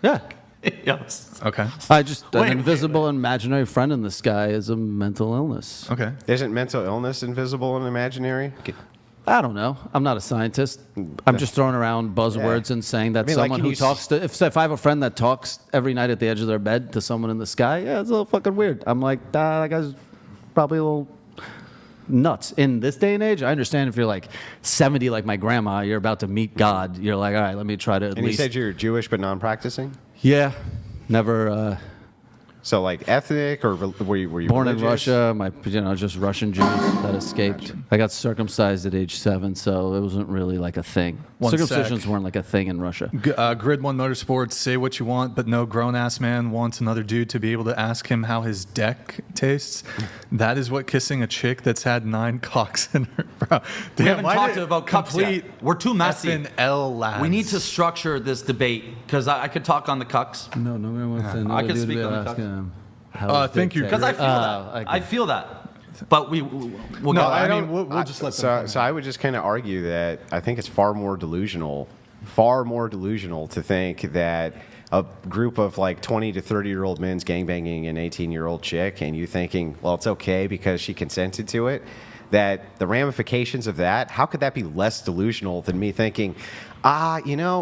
Yeah. Yes. Okay. An invisible imaginary friend in the sky is a mental illness. Okay. Isn't mental illness invisible and imaginary? I don't know. I'm not a scientist. I'm just throwing around buzzwords and saying that someone who talks to... If I have a friend that talks every night at the edge of their bed to someone in the sky, yeah, it's a little fucking weird. I'm like, that guy's probably a little nuts. In this day and age, I understand if you're like 70 like my grandma, you're about to meet God, you're like, all right, let me try to at least... And you said you're Jewish but non-practicing? Yeah. Never... So like ethnic, or were you born religious? in Russia? Just Russian Jews that escaped. Gotcha. I got circumcised at age 7, so it wasn't really like a thing. Circumcisions weren't like a thing in Russia. Grid 1 Motorsports, say what you want, but no grown-ass man wants another dude to be able to ask him how his deck tastes. That is what kissing a chick that's had 9 cocks in her. Bro, We haven't talked about cups yet. We're too messy. F&L lads. We need to structure this debate, because I could talk on the cucks. No one wants to. I can speak on the cucks. Thank you. Because I feel that. I feel that. But we'll No, go. I mean, we'll just let them. So I would just kind of argue that I think it's far more delusional to think that a group of like 20 to 30-year-old men's gangbanging an 18-year-old chick, and you thinking, well, it's okay because she consented to it, that the ramifications of that, how could that be less delusional than me thinking,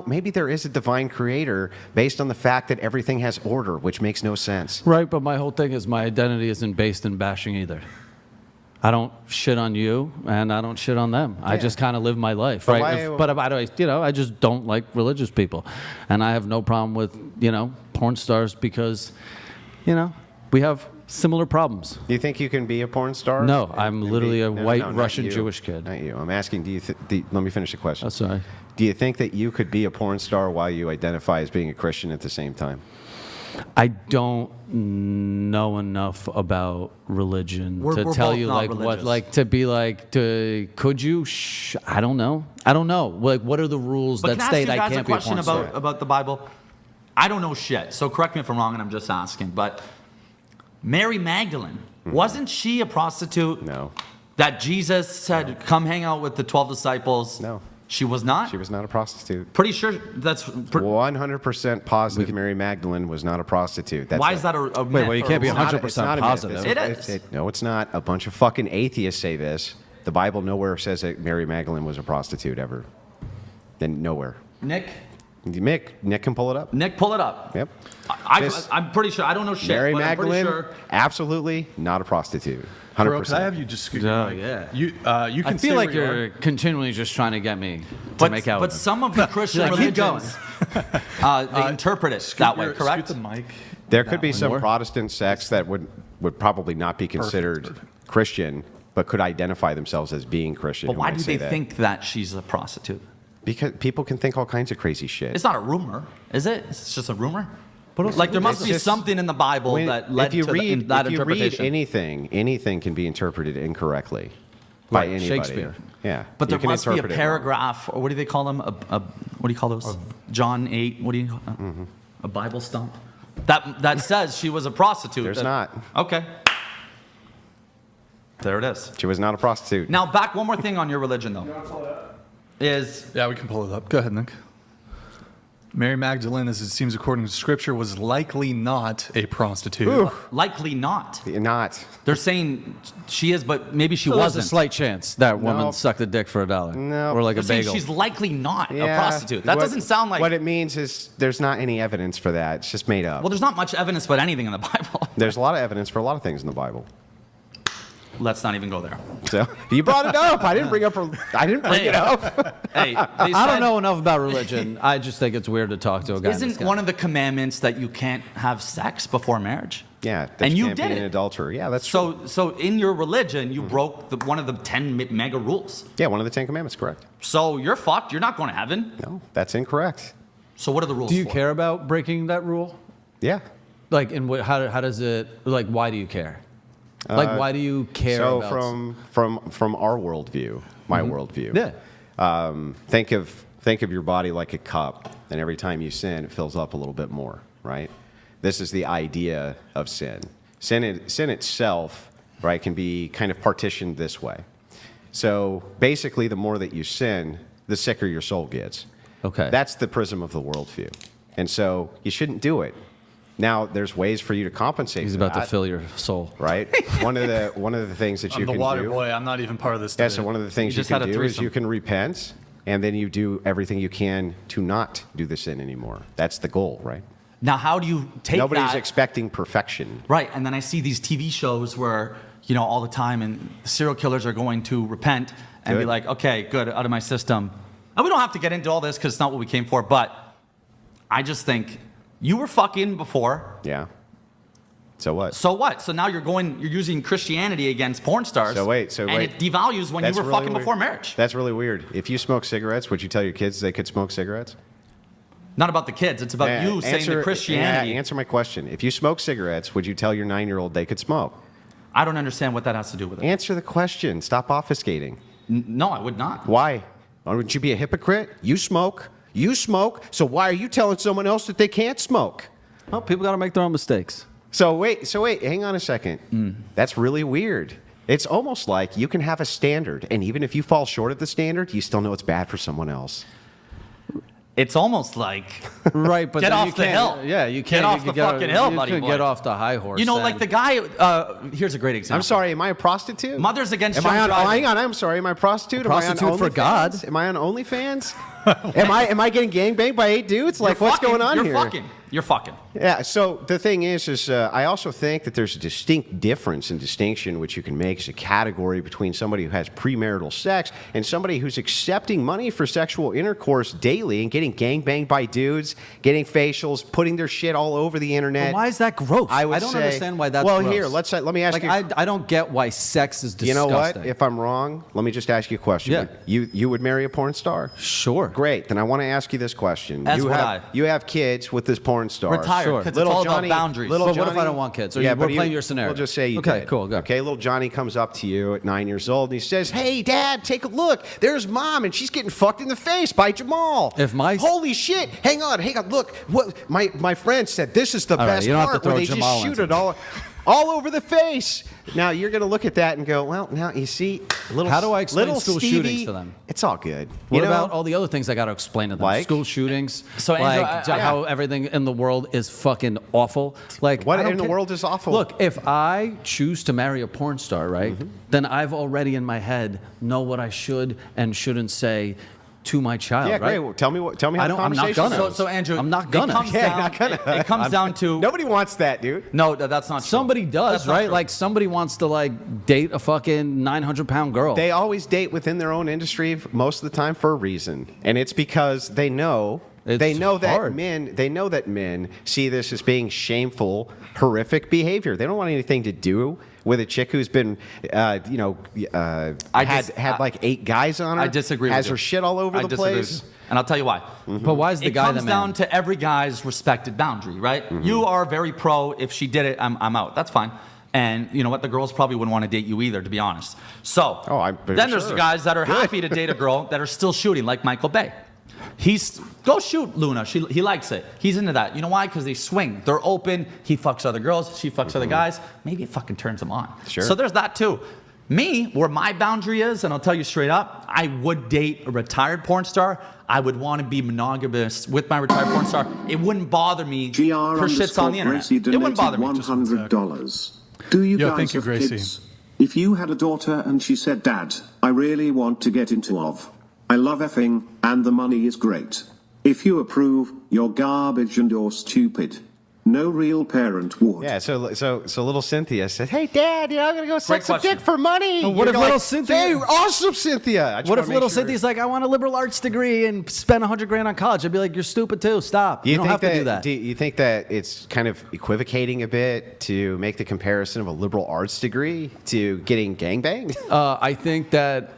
maybe there is a divine creator based on the fact that everything has order, which makes no sense. Right, but my whole thing is my identity isn't based in bashing either. I don't shit on you, and I don't shit on them. I just kind of live my life, But right? why- I just don't like religious people, and I have no problem with porn stars because, we have similar problems. Do you think you can be a porn star? No, I'm literally a white not Russian you. Jewish kid. Not you. I'm asking, let me finish the question. Oh, sorry. Do you think that you could be a porn star while you identify as being a Christian at the same time? I don't know enough about religion We're to tell both you not like what religious. like to be like to could you I don't know. Like what are the rules But that can state I I ask you guys a can't be a question porn star? about the Bible? I don't know shit, so correct me if I'm wrong, and I'm just asking. But Mary Magdalene, wasn't she a prostitute? No. That Jesus said, come hang out with the 12 disciples? No. She was not? She was not a prostitute. Pretty sure that's... 100% positive Mary Magdalene was not a prostitute. Why is that a myth? Well, you can't be or- 100% positive. It is. No, it's not. A bunch of fucking atheists say this. The Bible nowhere says that Mary Magdalene was a prostitute ever. And nowhere. Nick, Nick can pull it up. Nick, pull it up. Yep. I'm pretty sure. I don't know shit, Mary but I'm pretty Magdalene, sure. absolutely not a prostitute. 100%. Bro, can I have you just scoot your Oh, mic? yeah. You can I stay feel like where you are. you're continually just trying to get me to make out But with him. some of the Christian Like, keep religions, they interpret it that way, correct? Scoot the mic. There could be That some More? Protestant sects that would probably not be considered Christian, but could identify themselves as being Christian. But who why might do say they that. think that she's a prostitute? Because people can think all kinds of crazy shit. It's not a rumor, is it? It's just a rumor? Like there must It's be just- something in the Bible that led if you to read, that if you interpretation. read anything can be interpreted incorrectly by Right, anybody. Shakespeare. Yeah, But there you can must be a interpret it wrong. paragraph, or what do they call them? What do you call those? John 8. What do you? A Bible stump. That says she was a prostitute. There's not. Okay. There it is. She was not a prostitute. Now back one more thing on your religion though. Is Yeah, we can pull it up. Go ahead, Nick. Mary Magdalene, as it seems according to Scripture, was likely not a prostitute. Ooh. likely not. Not. They're saying she is, but maybe she So there's wasn't. a slight chance that woman No. sucked a dick for $1. No. Or like They're a saying bagel. she's likely not a Yeah, prostitute. That what- doesn't sound like. What it means is there's not any evidence for that. It's just made up. Well, there's not much evidence about anything in the Bible. There's a lot of evidence for a lot of things in the Bible. Let's not even go there. So you brought it up. I didn't bring it up. Hey, I don't know enough about religion. I just think it's weird to talk to a guy. Isn't one of the commandments that you can't have sex before marriage? Yeah, that And you can't did be an it. adulterer. Yeah, that's true. So in your religion, you broke one of the 10 mega rules. Yeah, one of the 10 Commandments, correct. So you're fucked. You're not going to heaven. No, that's incorrect. So what are the rules? Do you for? care about breaking that rule? Yeah. Like, how does it? Like, why do you care? Like, why do you care? So about from our worldview, my worldview. Yeah. Think of your body like a cup, and every time you sin, it fills up a little bit more, right? This is the idea of sin. Sin itself, right, can be kind of partitioned this way. So basically, the more that you sin, the sicker your soul gets. Okay. That's the prism of the worldview. And so you shouldn't do it. Now, there's ways for you to compensate. He's for about to that, fill your soul. right? One of the things that you I'm the can water do. boy. I'm not even part of this. Yeah, debate. so one of the things you just had can a do is threesome. you can repent, and then you do everything you can to not do the sin anymore. That's the goal, right? Now, how do you take Nobody's that? expecting perfection. Right, and then I see these TV shows where, all the time, and the serial killers are going to repent and be Good. like, okay, good, out of my system. And we don't have to get into all this because it's not what we came for, but I just think you were fucking before. Yeah. So what? So what? So now you're using Christianity against porn stars. So wait. And it devalues when you were really fucking weird. before marriage. That's really weird. If you smoke cigarettes, would you tell your kids they could smoke cigarettes? Not about the kids, it's about you saying that Christianity. Answer my question. If you smoke cigarettes, would you tell your 9-year-old they could smoke? I don't understand what that has to do with it. Answer the question. Stop obfuscating. No, I would not. Why? Why would you be a hypocrite? You smoke. So why are you telling someone else that they can't smoke? Well, people got to make their own mistakes. So wait, hang on a second. That's really weird. It's almost like you can have a standard, and even if you fall short of the standard, you still know it's bad for someone else. It's almost like Right, but Get then off you the can't- hill. Yeah, you Get can't off the fucking hill, buddy You boy. get off the high horse. like and- the guy. Here's a great example. I'm sorry, am I a prostitute? Mothers Against Am Drunk I on? Driving. Hang on, I'm sorry. Am I a prostitute? Am I prostitute on for OnlyFans? God. Am I on OnlyFans? am I getting gangbanged by 8 dudes? Like, what's going on here? You're fucking. Yeah, so the thing is I also think that there's a distinct difference and distinction which you can make as a category between somebody who has premarital sex and somebody who's accepting money for sexual intercourse daily and getting gangbanged by dudes, getting facials, putting their shit all over the internet. Why is that gross? I would don't say- understand why that's well, gross. here, let me ask like, you. I don't get why sex is You know disgusting. what? If I'm wrong, let me just ask you a question. Yeah. You would marry a porn star? Sure. Great. Then I want to ask you this question. As you would have I. you have kids with this porn star. Retire, Sure. 'cause it's all about boundaries. Little But what if Johnny- I don't want kids? Or yeah, we're but playing your scenario. We'll just say you Okay, did. cool, go. Okay, little Johnny comes up to you at 9 years old and he says, "Hey, Dad, take a look. There's Mom, and she's getting fucked in the face by Jamal." Holy shit! Hang on. Look, what my friend said. This is the All right, best you don't have part to where throw they Jamal just shoot into it all over the face. Now you're going to look at that and go, well, now you see, little. How do I explain little school Stevie, shootings to them? It's all good. What You know? about all the other things I got to explain to them? Like? School shootings. So, Andrew, how everything in the world is fucking awful. Like What I don't in the care. world is awful? Look, if I choose to marry a porn star, right, then I've already in my head know what I should and shouldn't say to my child. Yeah, right? great. Well, tell me how I the don't- I'm not conversation gonna. goes. So Andrew, I'm not gonna. It comes Yeah, down, not gonna. It comes down to Nobody wants that, dude. no. That's not true. Somebody does, That's not right? true. Like somebody wants to like date a fucking 900-pound girl. They always date within their own industry most of the time for a reason, and it's because they know It's that hard. men see this as being shameful, horrific behavior. They don't want anything to do with a chick who's been, had like 8 guys on her. I disagree. Has with you. her shit all over I the disagree place. with you. And I'll tell you why. But why is the It guy comes the man? down to every guy's respected boundary, right? You are very pro. If she did it, I'm out. That's fine. And you know what? The girls probably wouldn't want to date you either, to be honest. So then there's the guys that are happy to date a girl that are still shooting, like Michael Bay. Go shoot Luna. He likes it. He's into that. You know why? Because they swing. They're open. He fucks other girls. She fucks other guys. Maybe it fucking turns them on. Sure. So there's that too. Me, where my boundary is, and I'll tell you straight up, I would date a retired porn star. I would want to be monogamous with my retired porn star. It wouldn't bother me GR for shits on the internet. Gracie It wouldn't bother me. $100. Do you Yo, guys thank you, have Gracie. kids? If you had a daughter and she said, "Dad, I really want to get into love. I love effing, and the money is great. If you approve, you're garbage and you're stupid." No real parent would. Yeah, so little Cynthia said, "Hey, Dad, I'm gonna go suck some question. dick for money." Well, what You're if like, little Cynthia- Hey, awesome, Cynthia. I just What wanna if make little sure. Cynthia's like, I want a liberal arts degree and spend $100,000 on college? I'd be like, you're stupid too. Stop. You don't have to do that. Do you think that it's kind of equivocating a bit to make the comparison of a liberal arts degree to getting gangbanged? I think that,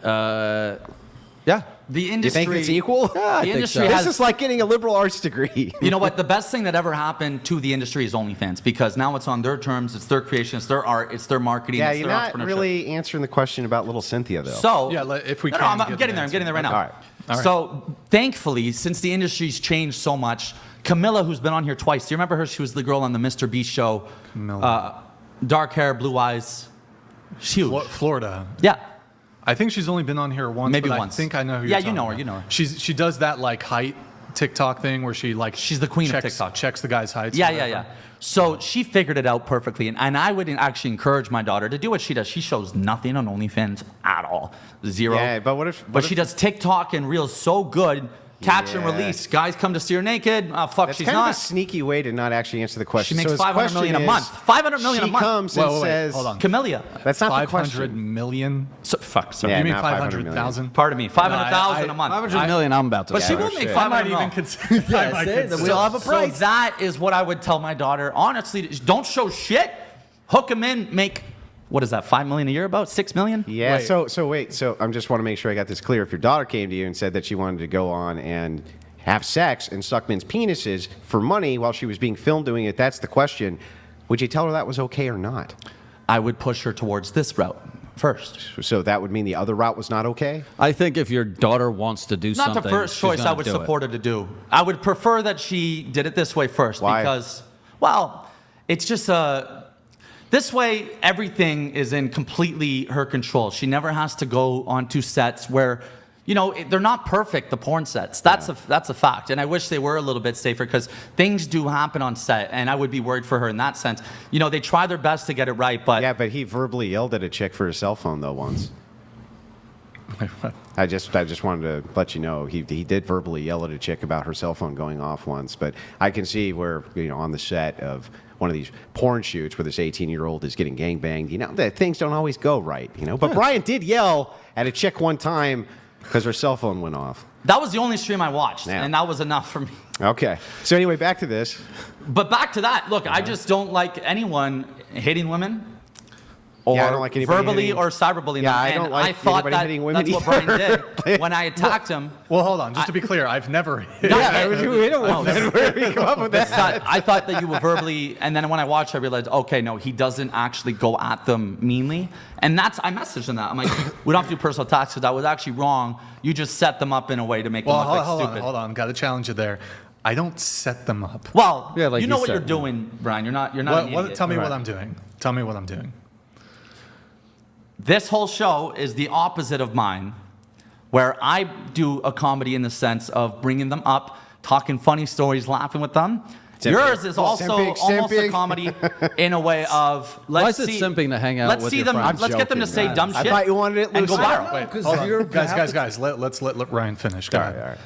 yeah. The You industry. think it's equal? Yeah, I The think industry so. has. This is like getting a liberal arts degree. You know what? The best thing that ever happened to the industry is OnlyFans, because now it's on their terms, it's their creation, it's their art, it's their marketing, Yeah, it's you're their not entrepreneurship. really answering the question about little Cynthia, though. So Yeah, if we no, can I'm get getting an there. I'm answer. getting there right now. All right. All right. So thankfully, since the industry's changed so much, Camilla, who's been on here twice, do you remember her? She was the girl on the Mr. Beast show. Camilla. Dark hair, blue eyes. Huge. Florida. Yeah. I think she's only been on here once. Maybe but once. I think I know who Yeah, you're you know talking her, you about. know her. She does that like height TikTok thing where she's the queen of checks, TikTok. checks the guy's heights. Yeah. So she figured it out perfectly, and I would actually encourage my daughter to do what she does. She shows nothing on OnlyFans at all, 0. Yeah, but what if she does TikTok and Reels so good. Catch and release. Guys come to see her naked. Fuck, That's she's kind not. of a sneaky way to not actually answer the question. She makes so $500 million a month. $500 million a month. She comes and says, hold on. Camellia. That's not the 500 question. million. Sorry. Yeah, You mean not 500,000? Pardon me. 500,000 a month. 500 million. I'm about to. But say. she will make I 500 might million. even consider. I might consider- we all have a price. So that is what I would tell my daughter. Honestly, don't show shit. Hook them in. Make, what is that, $5 million a year about? $6 million? Yeah, Wait. so I just want to make sure I got this clear. If your daughter came to you and said that she wanted to go on and have sex and suck men's penises for money while she was being filmed doing it, that's the question. Would you tell her that was okay or not? I would push her towards this route first. So that would mean the other route was not okay? I think if your daughter wants to do something, Not the first she's choice gonna I would do support her to do. I would prefer that she did it this way first. Why? Because, well, it's just this way everything is in completely her control. She never has to go onto sets where, you know, they're not perfect, the porn sets. That's a fact. And I wish they were a little bit safer because things do happen on set, and I would be worried for her in that sense. You know, they try their best to get it right, but... Yeah, but he verbally yelled at a chick for his cell phone, though, once. I just wanted to let you know he did verbally yell at a chick about her cell phone going off once. But I can see where, you know, on the set of one of these porn shoots where this 18-year-old is getting gangbanged, you know, that things don't always go right, you know. But Brian did yell at a chick one time because her cell phone went off. That was the only stream I watched, Yeah. and that was enough for me. Okay. So anyway, back to this. But back to that, look, I just don't like anyone hitting women or Yeah, I don't like anybody verbally hitting- or cyberbullying Yeah, them. I And don't like I thought anybody that hitting women that's what either. Brian did when I attacked him. Well, hold on. Just to be clear, I've never hit. Where did we come up with that? I thought that you were verbally, and then when I watched, I realized, okay, no, he doesn't actually go at them meanly. And I messaged him that. I'm like, we don't have to do personal attacks because that was actually wrong. You just set them up in a way to make them look like stupid. Hold on. Got to challenge you there. I don't set them up. Well, Yeah, like you know you what said. you're doing, Brian. You're not an idiot. Tell me Right. what I'm doing. Tell me what I'm doing. This whole show is the opposite of mine, where I do a comedy in the sense of bringing them up, talking funny stories, laughing with them. Yours is also almost a comedy in a way of Why is it simping to hang out let's with see your them. friends? Let's get them to joking, say man. dumb I shit. thought you wanted it and go loose. viral. Wait, because hold on. you're Guys. Let's let Ryan finish. Go ahead.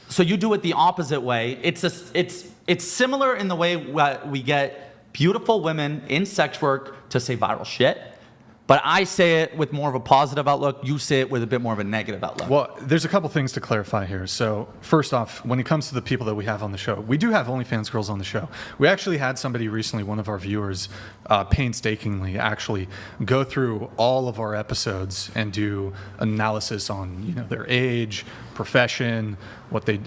So you do it the opposite way. It's similar in the way we get beautiful women in sex work to say viral shit. But I say it with more of a positive outlook. You say it with a bit more of a negative outlook. Well, there's a couple things to clarify here. So first off, when it comes to the people that we have on the show, we do have OnlyFans girls on the show. We actually had somebody recently, one of our viewers, painstakingly actually go through all of our episodes and do analysis on, you know, their age, profession, what they,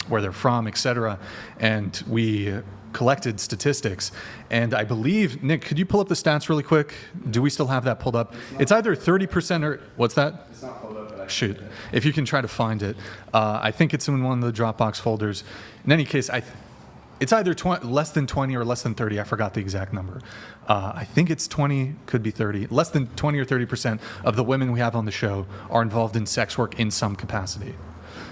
where they're from, etc. And we collected statistics, and I believe, Nick, could you pull up the stats really quick? Do we still have that pulled up? It's either 30% or what's that? It's not pulled up, but shoot, if you can try to find it. I think it's in one of the Dropbox folders. In any case, it's either less than 20 or less than 30. I forgot the exact number. I think it's 20, could be 30. Less than 20 or 30% of the women we have on the show are involved in sex work in some capacity.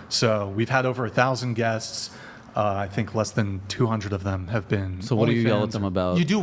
So we've had over 1,000 guests. I think less than 200 of them have been. So what do you yell at OnlyFans. them about? You do